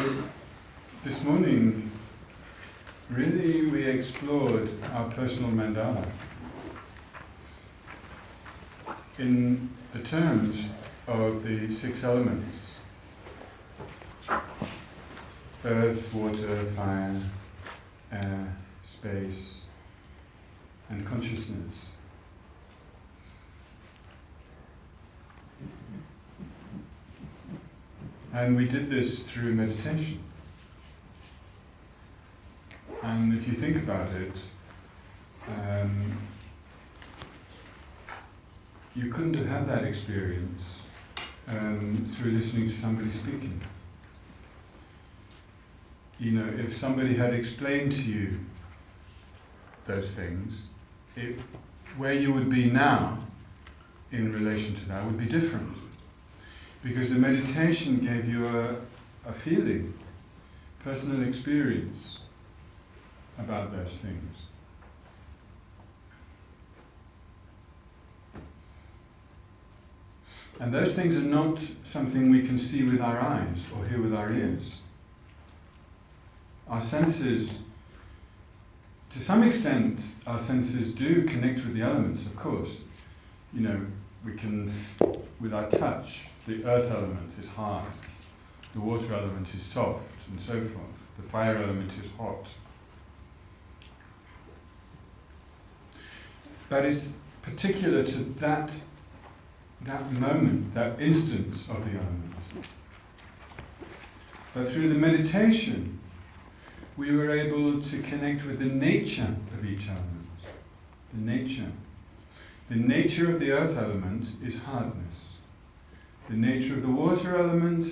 So, this morning, really we explored our personal mandala in the terms of the 6 elements: earth, water, fire, air, space, and consciousness. And we did this through meditation. And if you think about it, you couldn't have had that experience through listening to somebody speaking. You know, if somebody had explained to you those things, where you would be now in relation to that would be different. Because the meditation gave you a feeling, personal experience about those things. And those things are not something we can see with our eyes or hear with our ears. Our senses, to some extent, our senses do connect with the elements, of course. You know, we can, with our touch, the earth element is hard, the water element is soft, and so forth. The fire element is hot. But it's particular to that moment, that instance of the element. But through the meditation, we were able to connect with the nature of each element. The nature. The nature of the earth element is hardness. The nature of the water element,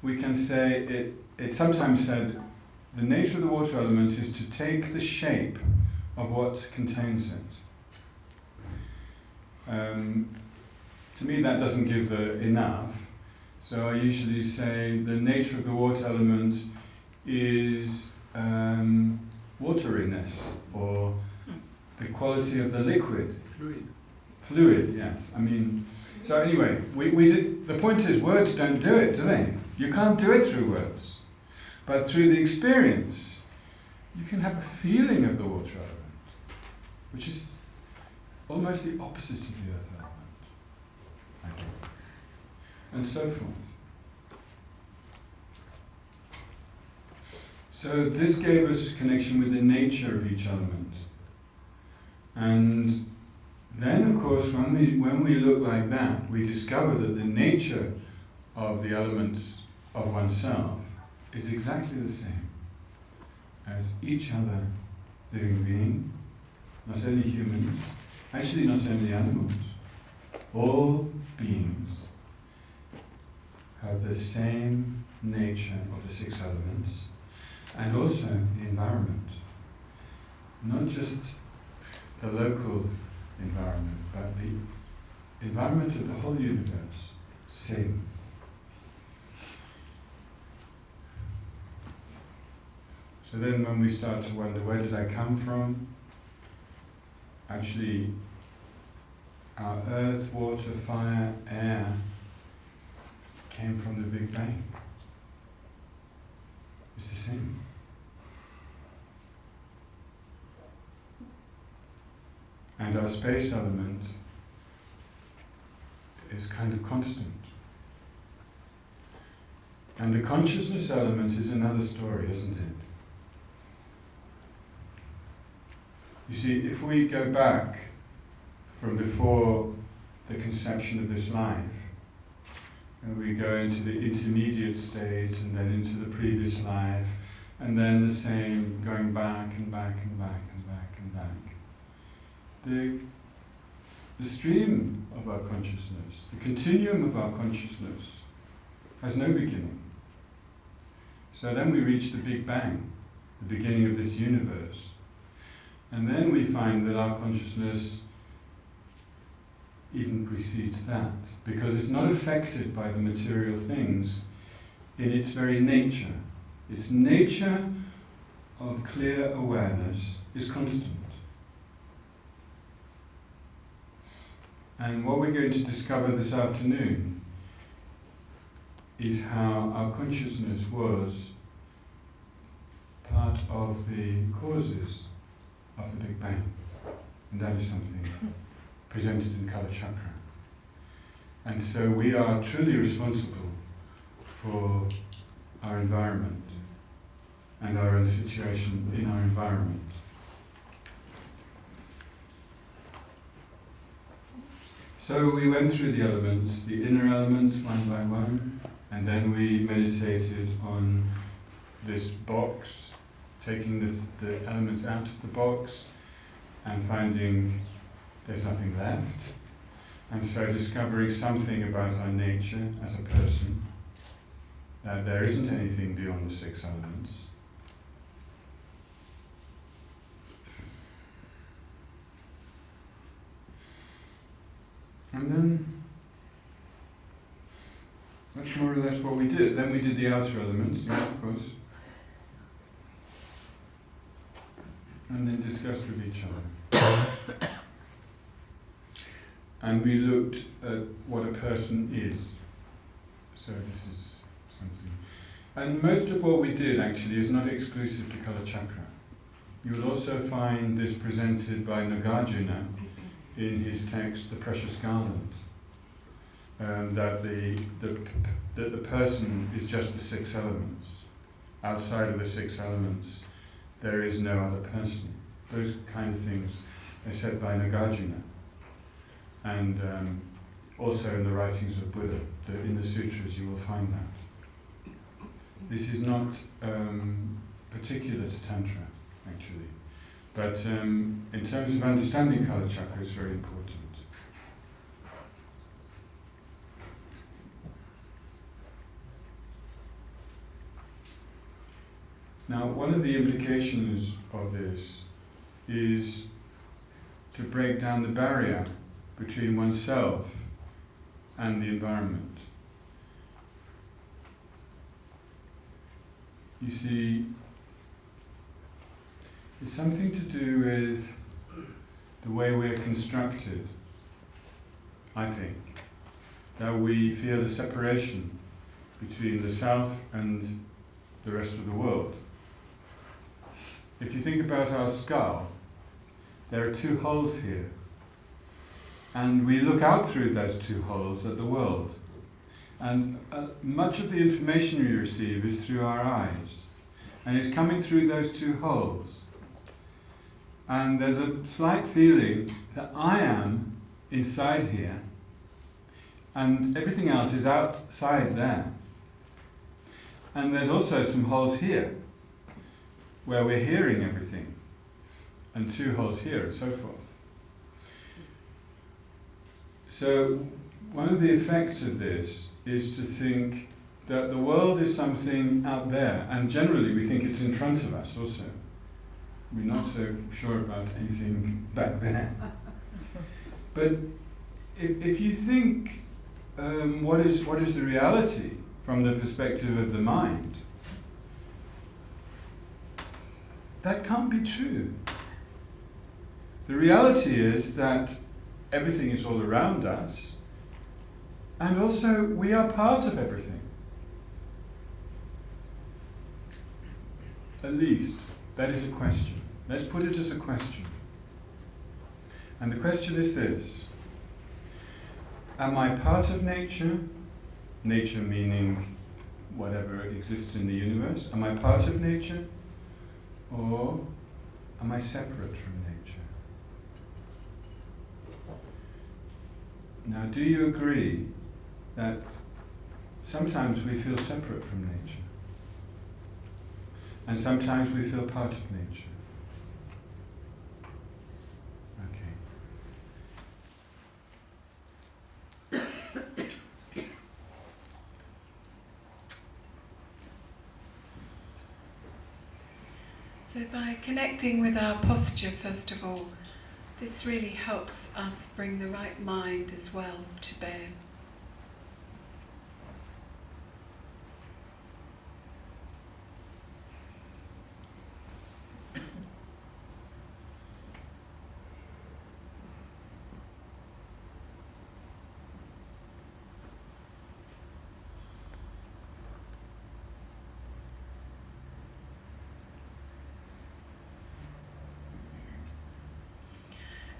we can say, it's sometimes said, the nature of the water element is to take the shape of what contains it. To me that doesn't give enough, so I usually say the nature of the water element is wateriness, or the quality of the liquid. Fluid, yes. I mean, so anyway, the point is words don't do it, do they? You can't do it through words. But through the experience, you can have a feeling of the water element, which is almost the opposite of the earth element. And so forth. So this gave us connection with the nature of each element. And then, of course, when we look like that, we discover that the nature of the elements of oneself is exactly the same as each other living being, not only humans, actually not only animals. All beings have the same nature of the 6 elements, and also the environment. Not just the local environment, but the environment of the whole universe, same. So then when we start to wonder, where did I come from? Actually, our earth, water, fire, air came from the Big Bang. It's the same. And our space element is kind of constant. And the consciousness element is another story, isn't it? You see, if we go back from before the conception of this life, and we go into the intermediate state, and then into the previous life, and then the same, going back and back and back and back and back. The stream of our consciousness, the continuum of our consciousness, has no beginning. So then we reach the Big Bang, the beginning of this universe. And then we find that our consciousness even precedes that, because it's not affected by the material things in its very nature. Its nature of clear awareness is constant. And what we're going to discover this afternoon is how our consciousness was part of the causes of the Big Bang. And that is something presented in Kalachakra. And so we are truly responsible for our environment and our own situation in our environment. So we went through the elements, the inner elements one by one, and then we meditated on this box, taking the elements out of the box and finding there's nothing left. And so discovering something about our nature as a person, that there isn't anything beyond the 6 elements. And then, that's more or less what we did. Then we did the outer elements, yeah, of course. And then discussed with each other. And we looked at what a person is. So this is something. And most of what we did actually is not exclusive to Kalachakra. You will also find this presented by Nagarjuna in his text, The Precious Garland, that the person is just the 6 elements. Outside of the 6 elements, there is no other person. Those kind of things are said by Nagarjuna. And also in the writings of Buddha, in the sutras you will find that. This is not particular to Tantra, actually. But in terms of understanding Kalachakra, it's very important. Now, one of the implications of this is to break down the barrier between oneself and the environment. You see, it's something to do with the way we're constructed, I think. That we feel a separation between the self and the rest of the world. If you think about our skull, there are 2 holes here. And we look out through those 2 holes at the world. And much of the information we receive is through our eyes. And it's coming through those 2 holes. And there's a slight feeling that I am inside here, and everything else is outside there. And there's also some holes here, where we're hearing everything, and 2 holes here, and so forth. So, one of the effects of this is to think that the world is something out there, and generally we think it's in front of us also. We're not so sure about anything back there. But if you think what is the reality from the perspective of the mind, that can't be true. The reality is that everything is all around us, and also we are part of everything. At least, that is a question. Let's put it as a question. And the question is this: am I part of nature? Nature meaning whatever exists in the universe. Am I part of nature? Or am I separate from nature? Now, do you agree that sometimes we feel separate from nature? And sometimes we feel part of nature? So by connecting with our posture, first of all, this really helps us bring the right mind as well to bear.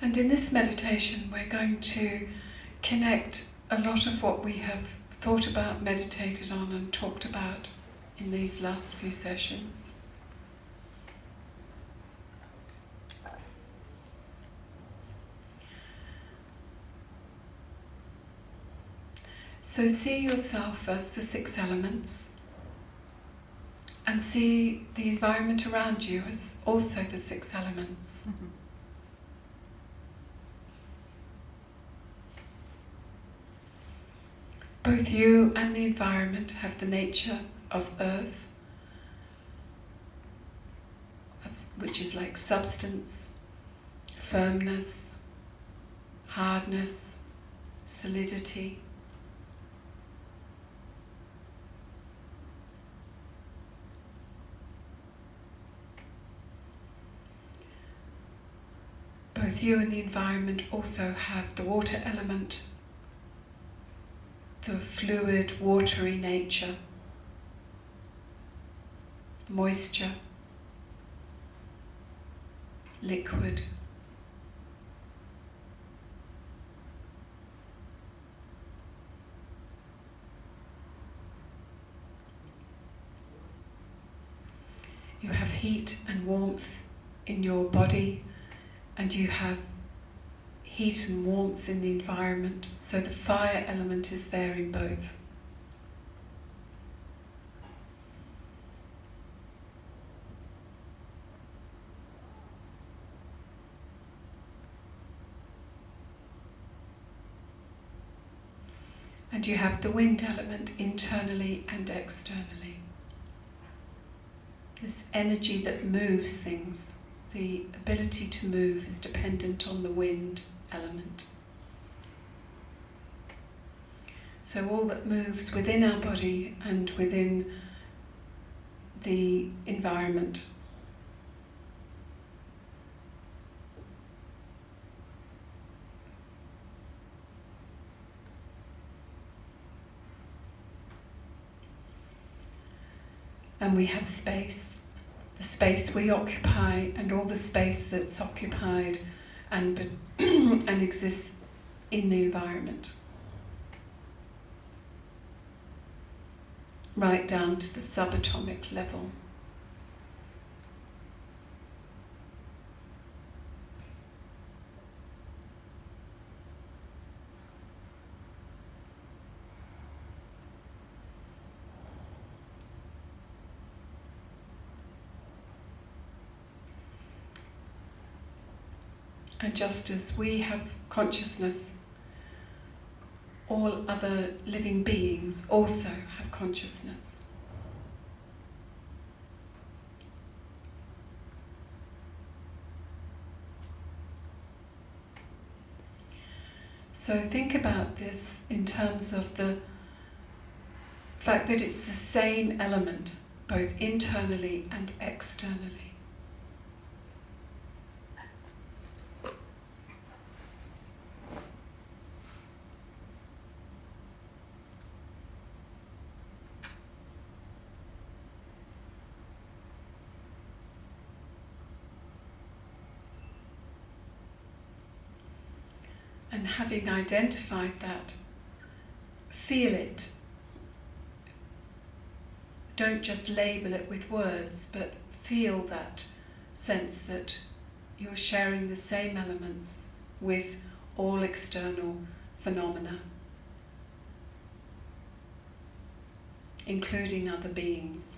And in this meditation, we're going to connect a lot of what we have thought about, meditated on, and talked about in these last few sessions. So see yourself as the 6 elements, and see the environment around you as also the 6 elements. Mm-hmm. Both you and the environment have the nature of earth, which is like substance, firmness, hardness, solidity. Both you and the environment also have the water element, the fluid, watery nature, moisture, liquid. You have heat and warmth in your body, and you have heat and warmth in the environment, so the fire element is there in both. And you have the wind element internally and externally. This energy that moves things, the ability to move, is dependent on the wind element. So all that moves within our body and within the environment and we have space, the space we occupy and all the space that's occupied and and exists in the environment, right down to the subatomic level. And just as we have consciousness, all other living beings also have consciousness. So think about this in terms of the fact that it's the same element, both internally and externally. And having identified that, feel it. Don't just label it with words, but feel that sense that you're sharing the same elements with all external phenomena, including other beings.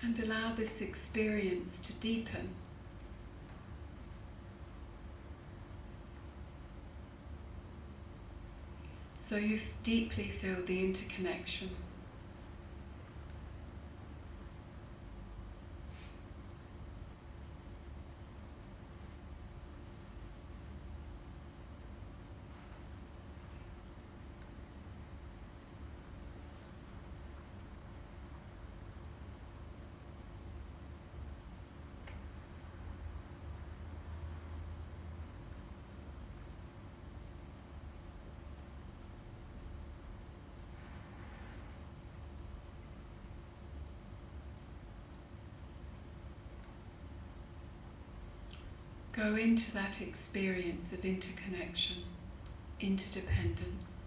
And allow this experience to deepen. So you deeply feel the interconnection. Go into that experience of interconnection, interdependence.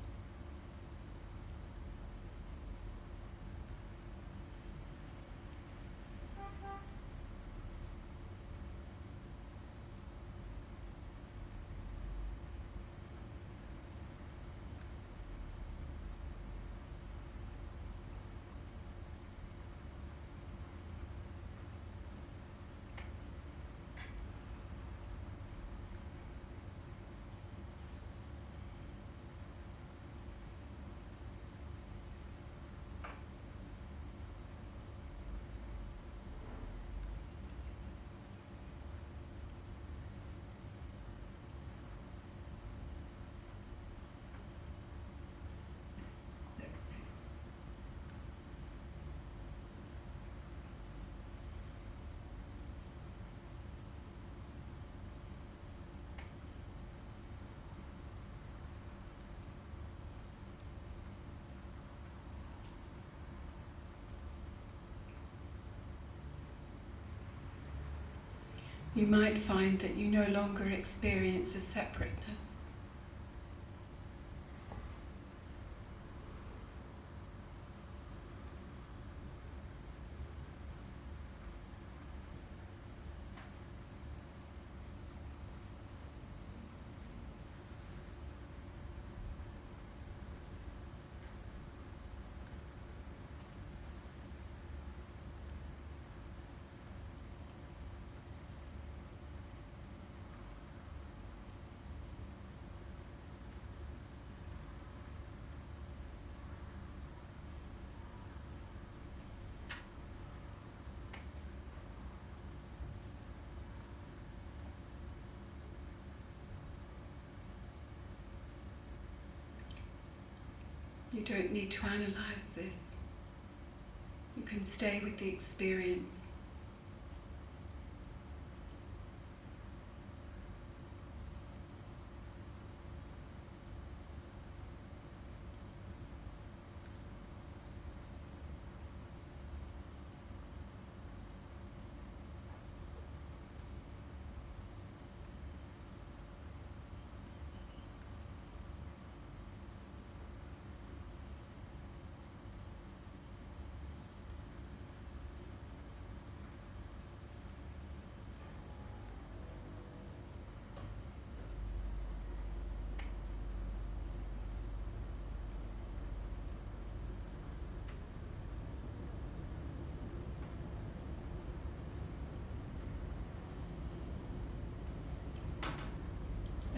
You might find that you no longer experience a separateness. You don't need to analyze this. You can stay with the experience.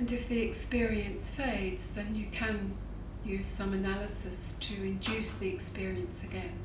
And if the experience fades, then you can use some analysis to induce the experience again.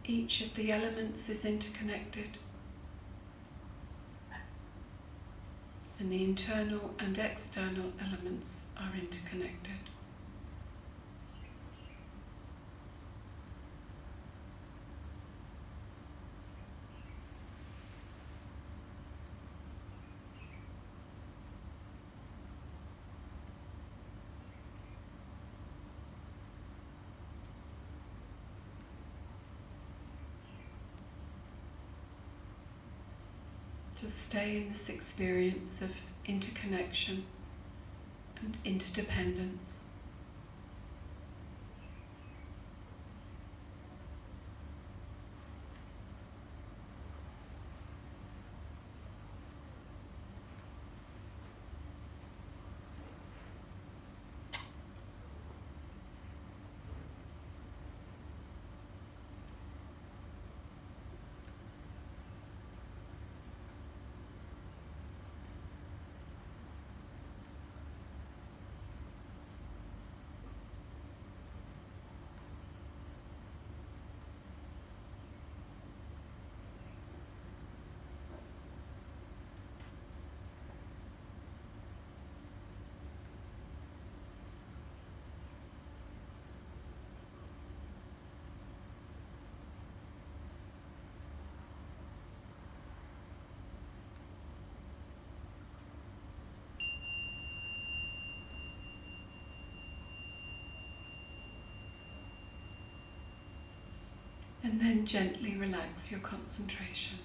Each of the elements is interconnected, and the internal and external elements are interconnected. Just stay in this experience of interconnection and interdependence. And then gently relax your concentration.